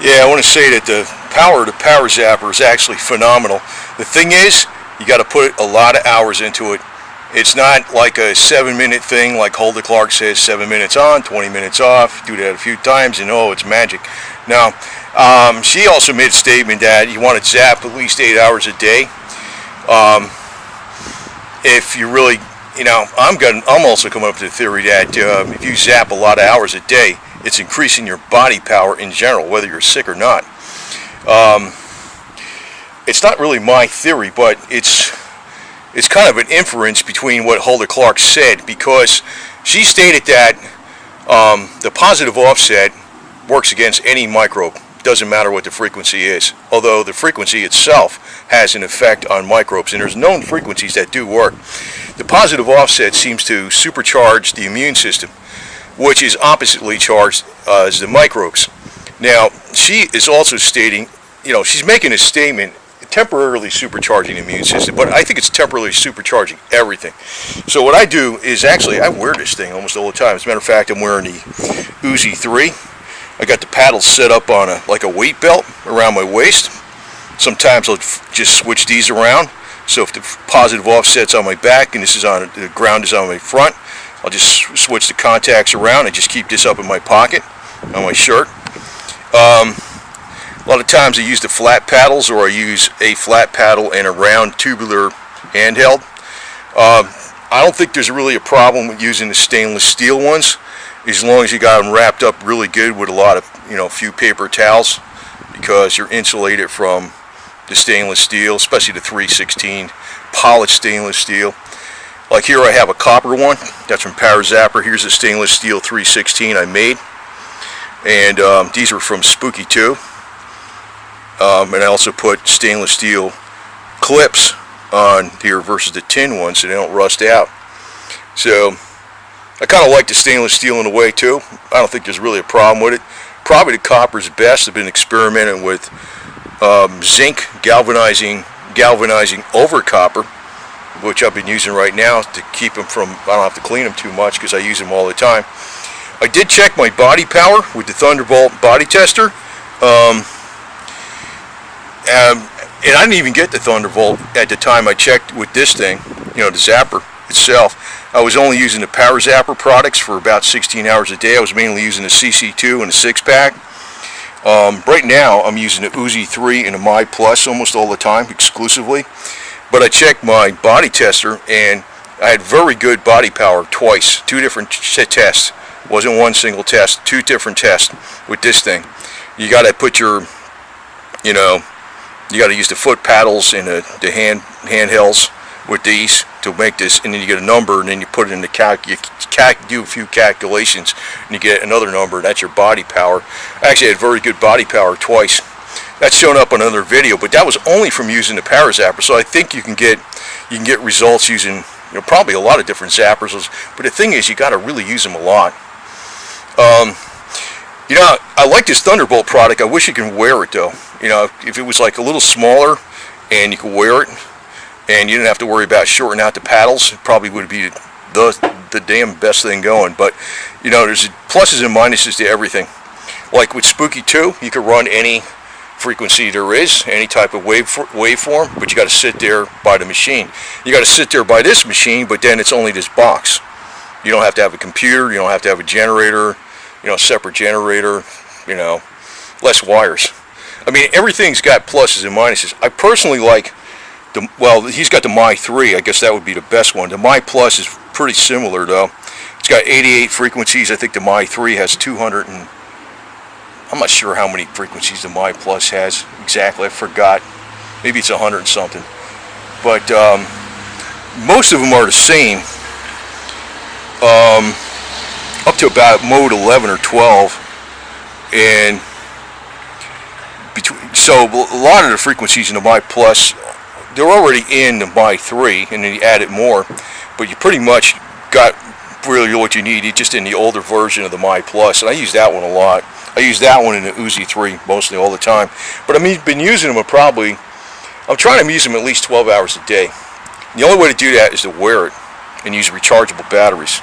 Yeah, I want to say that the power of the ParaZapper is actually phenomenal. The thing is, you got to put a lot of hours into it. It's not like a 7-minute thing like Holder Clark says, 7 minutes on, 20 minutes off. Do that a few times and oh, it's magic. Now, she also made a statement that you want to zap at least 8 hours a day. If you really, I'm also coming up to the theory that if you zap a lot of hours a day, it's increasing your body power in general, whether you're sick or not. It's not really my theory, but it's kind of an inference between what Holder Clark said, because she stated that the positive offset works against any microbe. Doesn't matter what the frequency is, although the frequency itself has an effect on microbes, and there's known frequencies that do work. The positive offset seems to supercharge the immune system, which is oppositely charged as the microbes. Now, she is also stating, she's making a statement temporarily supercharging the immune system, but I think it's temporarily supercharging everything. So what I do is I wear this thing almost all the time. As a matter of fact, I'm wearing the Uzi 3. I got the paddles set up on like a weight belt around my waist. Sometimes I'll just switch these around. So if the positive offset's on my back and the ground is on my front, I'll just switch the contacts around and just keep this up in my pocket on my shirt. A lot of times I use the flat paddles, or I use a flat paddle and a round tubular handheld. I don't think there's really a problem with using the stainless steel ones, as long as you got them wrapped up really good with a lot of, few paper towels, because you're insulated from the stainless steel, especially the 316 polished stainless steel. Like here I have a copper one, that's from ParaZapper. Here's a stainless steel 316 I made, and these are from Spooky 2. And I also put stainless steel clips on here versus the tin ones so they don't rust out. So I kind of like the stainless steel in a way too. I don't think there's really a problem with it. Probably the copper's best. I've been experimenting with zinc galvanizing over copper, which I've been using right now to keep them from, I don't have to clean them too much because I use them all the time. I did check my body power with the Thunderbolt body tester. And I didn't even get the Thunderbolt at the time I checked with this thing, the Zapper itself. I was only using the ParaZapper products for about 16 hours a day. I was mainly using the CC2 and the 6-pack. Right now, I'm using the Uzi 3 and the My Plus almost all the time, exclusively. But I checked my body tester, and I had very good body power twice. 2 different tests. It wasn't one single test, 2 different tests with this thing. You got to put your, you got to use the foot paddles and the handhelds with these to make this, and then you get a number, and then you put it in the do a few calculations, and you get another number. That's your body power. I actually had very good body power twice. That's shown up on another video, but that was only from using the ParaZapper. So I think you can get results using probably a lot of different zappers. But the thing is, you got to really use them a lot. I like this Thunderbolt product. I wish you could wear it though. If it was like a little smaller and you could wear it and you didn't have to worry about shorting out the paddles, it probably would be the damn best thing going. But there's pluses and minuses to everything. Like with Spooky 2, you could run any frequency there is, any type of waveform, but you got to sit there by the machine. You got to sit there by this machine, but then it's only this box. You don't have to have a computer, you don't have to have a generator, separate generator, less wires. I mean, everything's got pluses and minuses. I personally like he's got the My 3. I guess that would be the best one. The My Plus is pretty similar though. It's got 88 frequencies. I think the My 3 has 200 and I'm not sure how many frequencies the My Plus has exactly. I forgot. Maybe it's 100 and something. But most of them are the same. Up to about mode 11 or 12, and so a lot of the frequencies in the My Plus, they're already in the My 3, and then you added more, but you pretty much got really what you need just in the older version of the My Plus, and I use that one a lot. I use that one in the Uzi 3 mostly all the time, but I've been using them I'm trying to use them at least 12 hours a day. The only way to do that is to wear it and use rechargeable batteries.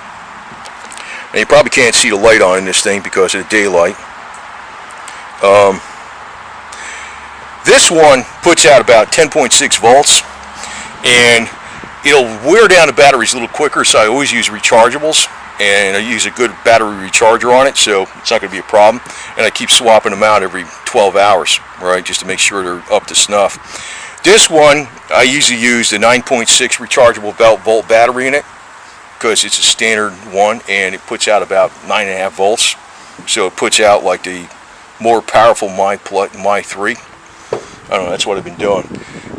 And you probably can't see the light on in this thing because of the daylight. This one puts out about 10.6 volts, and it'll wear down the batteries a little quicker, so I always use rechargeables, and I use a good battery recharger on it, so it's not going to be a problem. And I keep swapping them out every 12 hours, right, just to make sure they're up to snuff. This one, I usually use the 9.6 rechargeable volt battery in it, because it's a standard one, and it puts out about 9.5 volts. So it puts out like the more powerful My 3. I don't know, that's what I've been doing.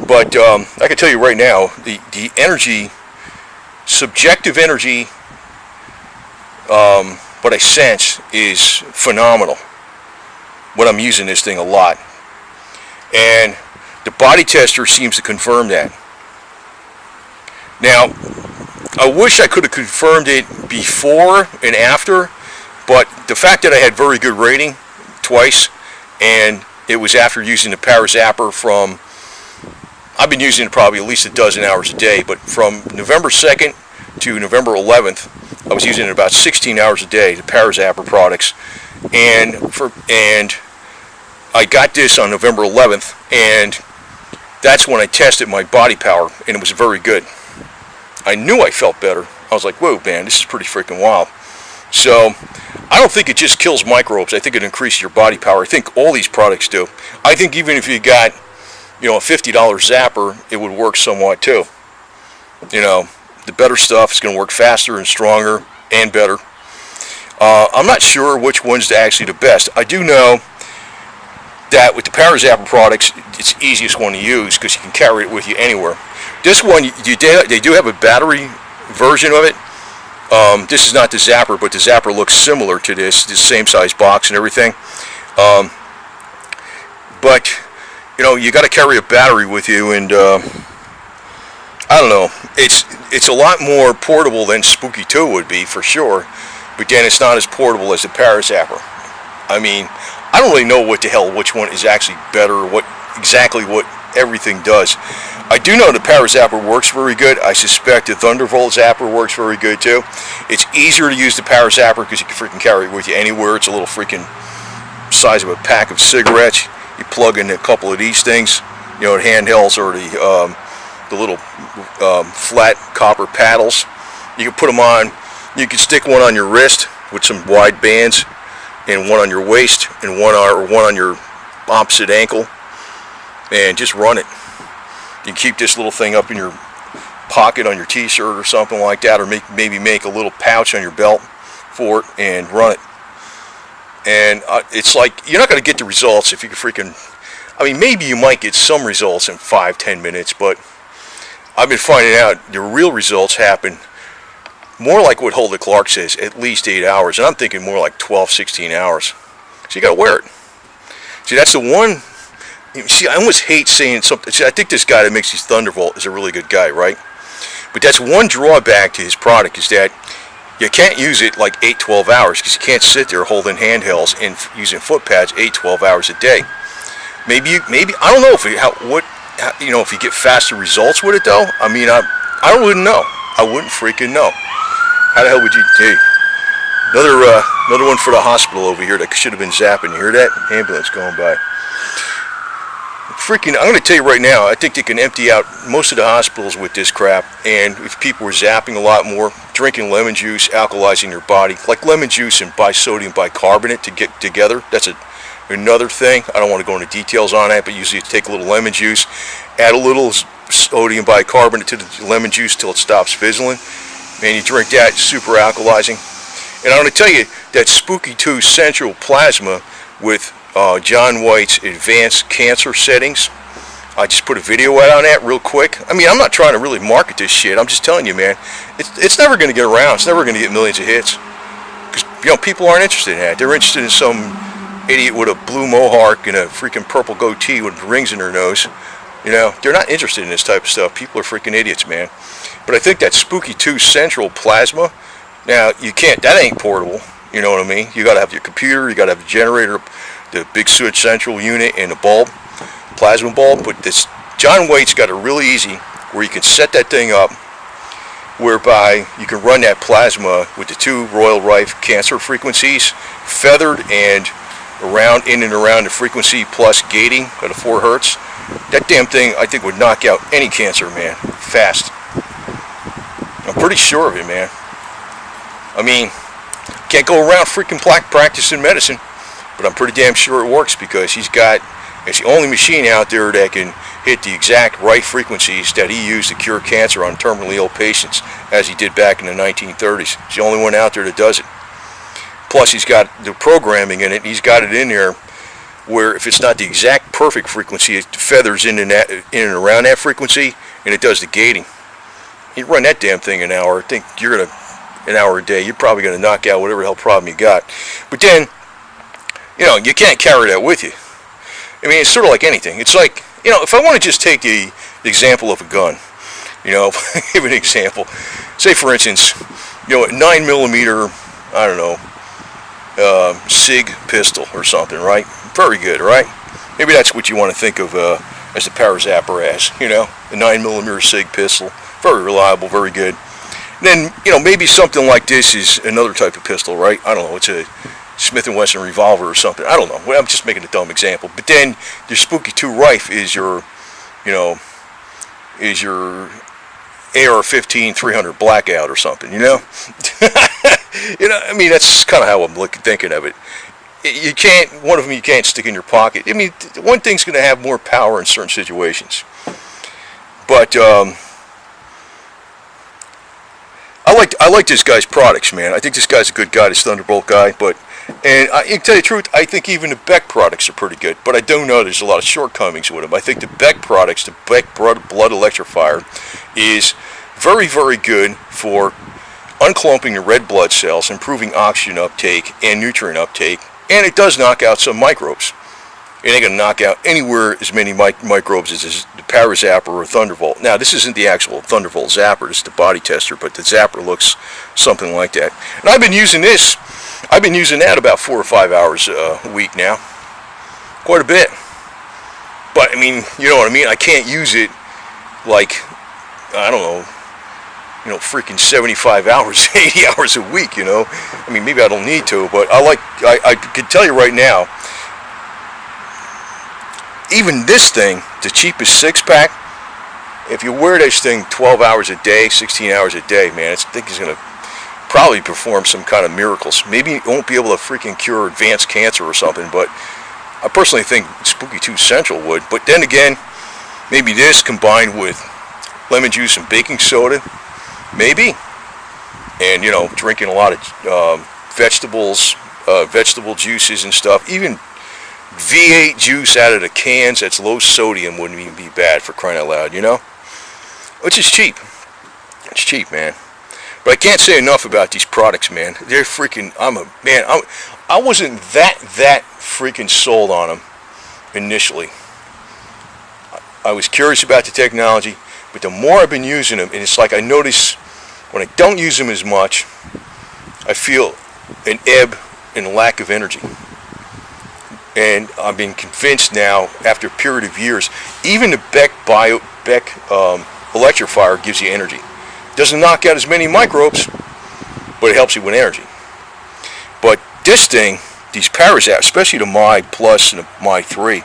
But I can tell you right now, the energy, subjective energy, what I sense is phenomenal when I'm using this thing a lot. And the body tester seems to confirm that. Now, I wish I could have confirmed it before and after, but the fact that I had very good rating twice, and it was after using the ParaZapper from, I've been using it probably at least a dozen hours a day, but from November 2nd to November 11th, I was using it about 16 hours a day, the ParaZapper products, and I got this on November 11th, and that's when I tested my body power, and it was very good. I knew I felt better. I was like, whoa, man, this is pretty freaking wild. So I don't think it just kills microbes. I think it increases your body power. I think all these products do. I think even if you got, a $50 zapper, it would work somewhat too. The better stuff is going to work faster and stronger and better. I'm not sure which one's actually the best. I do know that with the ParaZapper products, it's the easiest one to use because you can carry it with you anywhere. This one, they do have a battery version of it. This is not the Zapper, but the Zapper looks similar to this same size box and everything. But you got to carry a battery with you, and I don't know. It's a lot more portable than Spooky 2 would be for sure, but then it's not as portable as the ParaZapper. I mean, I don't really know what the hell which one is actually better, what everything does. I do know the ParaZapper works very good. I suspect the Thunderbolt Zapper works very good too. It's easier to use the ParaZapper because you can freaking carry it with you anywhere. It's a little freaking size of a pack of cigarettes. You plug in a couple of these things, handhelds, or the little flat copper paddles. You can put them on. You can stick one on your wrist with some wide bands, and one on your waist, and one on your opposite ankle, and just run it. You can keep this little thing up in your pocket on your t-shirt or something like that, or maybe make a little pouch on your belt for it and run it. And it's like, you're not going to get the results if you can freaking, maybe you might get some results in 5-10 minutes, but I've been finding out the real results happen more like what Hulda Clark says, at least 8 hours, and I'm thinking more like 12-16 hours. So you got to wear it. See, that's the one. See, I almost hate saying something. See, I think this guy that makes these Thunderbolt is a really good guy, right? But that's one drawback to his product, is that you can't use it like 8-12 hours, because you can't sit there holding handhelds and using foot pads 8-12 hours a day. Maybe I don't know if you get faster results with it though. I wouldn't know. I wouldn't freaking know. How the hell would you? Hey, another one for the hospital over here that should have been zapping. You hear that? Ambulance going by. I'm going to tell you right now, I think they can empty out most of the hospitals with this crap, and if people were zapping a lot more, drinking lemon juice, alkalizing your body, like lemon juice and bisodium bicarbonate to get together, that's another thing. I don't want to go into details on that, but usually you take a little lemon juice, add a little sodium bicarbonate to the lemon juice till it stops fizzling, and you drink that, super alkalizing. And I'm going to tell you that Spooky 2 Central Plasma with John White's advanced cancer settings. I just put a video out on that real quick. I'm not trying to really market this shit. I'm just telling you, man, it's never going to get around. It's never going to get millions of hits, because people aren't interested in that. They're interested in some idiot with a blue mohawk and a freaking purple goatee with rings in their nose. They're not interested in this type of stuff. People are freaking idiots, man. But I think that Spooky 2 Central Plasma, now you can't. That ain't portable. You know what I mean? You got to have your computer. You got to have a generator, the big switch central unit, and a bulb, plasma bulb. But this John White's got it really easy, where you can set that thing up, whereby you can run that plasma with the 2 Royal Rife cancer frequencies, feathered and in and around the frequency plus gating at a 4 hertz. That damn thing, I think, would knock out any cancer, man, fast. I'm pretty sure of it, man. I mean, can't go around freaking practicing medicine, but I'm pretty damn sure it works because it's the only machine out there that can hit the exact right frequencies that he used to cure cancer on terminally ill patients, as he did back in the 1930s. He's the only one out there that does it. Plus, he's got the programming in it. He's got it in there where if it's not the exact perfect frequency, it feathers in and around that frequency, and it does the gating. You run that damn thing an hour. I think an hour a day, you're probably going to knock out whatever the hell problem you got. But then, you can't carry that with you. I mean, it's sort of like anything. It's like, if I want to just take the example of a gun, give an example. Say, for instance, a 9mm, I don't know, SIG pistol or something, right? Very good, right? Maybe that's what you want to think of as the ParaZapper as, the 9mm SIG pistol. Very reliable, very good. And then, maybe something like this is another type of pistol, right? I don't know, it's a Smith & Wesson revolver or something. I don't know. Well, I'm just making a dumb example. But then your Spooky 2 rifle is your AR-15 300 blackout or something, I mean, that's kind of how I'm thinking of it. One of them you can't stick in your pocket. I mean, one thing's going to have more power in certain situations. But I like this guy's products, man. I think this guy's a good guy, this Thunderbolt guy. And I can tell you the truth, I think even the Beck products are pretty good. But I do know there's a lot of shortcomings with them. I think the Beck products, the Beck blood electrifier, is very, very good for unclumping the red blood cells, improving oxygen uptake and nutrient uptake, and it does knock out some microbes. It ain't going to knock out anywhere as many microbes as the ParaZapper or Thunderbolt. Now, this isn't the actual Thunderbolt Zapper, this is the body tester, but the Zapper looks something like that. And I've been using that about 4 or 5 hours a week now. Quite a bit. But, I mean, you know what I mean? I can't use it like, I don't know, freaking 75 hours, 80 hours a week, I mean, maybe I don't need to, but I can tell you right now, even this thing, the cheapest 6-pack, if you wear this thing 12 hours a day, 16 hours a day, man, I think it's going to probably perform some kind of miracles. Maybe it won't be able to freaking cure advanced cancer or something, but I personally think Spooky 2 Central would. But then again, maybe this combined with lemon juice and baking soda, maybe, and drinking a lot of vegetables, vegetable juices and stuff. Even V8 juice out of the cans that's low sodium wouldn't even be bad, for crying out loud, which is cheap. It's cheap, man. But I can't say enough about these products, man. They're freaking. I wasn't that freaking sold on them initially. I was curious about the technology, but the more I've been using them, and it's like I notice when I don't use them as much, I feel an ebb and lack of energy. And I've been convinced now, after a period of years, even the Beck electrifier gives you energy. Doesn't knock out as many microbes, but it helps you with energy. But this thing, these ParaZapper, especially the My Plus and the My 3,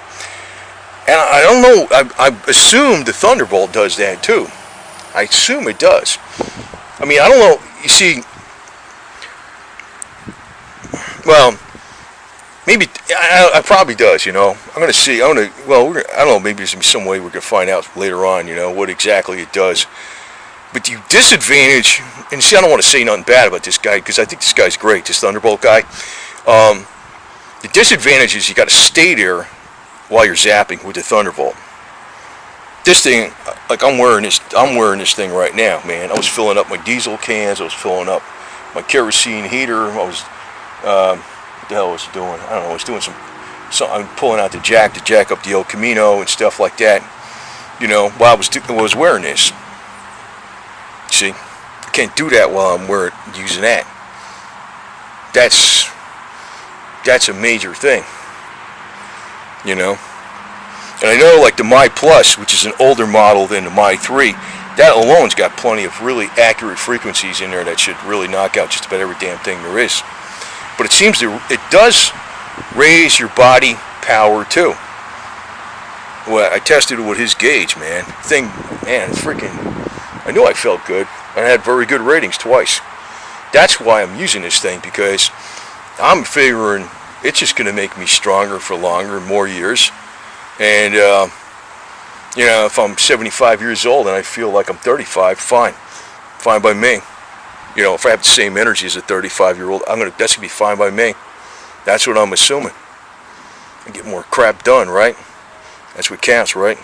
and I don't know, I assume the Thunderbolt does that too. I assume it does. I mean, I don't know, you see, well, maybe, I probably does, I'm going to see, I don't know, maybe there's some way we're going to find out later on, what exactly it does. But the disadvantage, and see, I don't want to say nothing bad about this guy, because I think this guy's great, this Thunderbolt guy. The disadvantage is you got to stay there while you're zapping with the Thunderbolt. This thing, like I'm wearing this thing right now, man. I was filling up my diesel cans, I was filling up my kerosene heater, I was, what the hell was I doing? I don't know, I was doing I'm pulling out the jack to jack up the El Camino and stuff like that, while I was wearing this. See, I can't do that while I'm using that. That's a major thing, And I know, like the My Plus, which is an older model than the My 3, that alone's got plenty of really accurate frequencies in there that should really knock out just about every damn thing there is. But it seems it does raise your body power too. Well, I tested it with his gauge, man. Thing, man, it's freaking. I knew I felt good. And I had very good ratings twice. That's why I'm using this thing, because I'm figuring it's just going to make me stronger for longer, more years. And you know, if I'm 75 years old and I feel like I'm 35, fine by me. You know, if I have the same energy as a 35-year-old, that's gonna be fine by me. That's what I'm assuming. I get more crap done, right? That's what counts, right?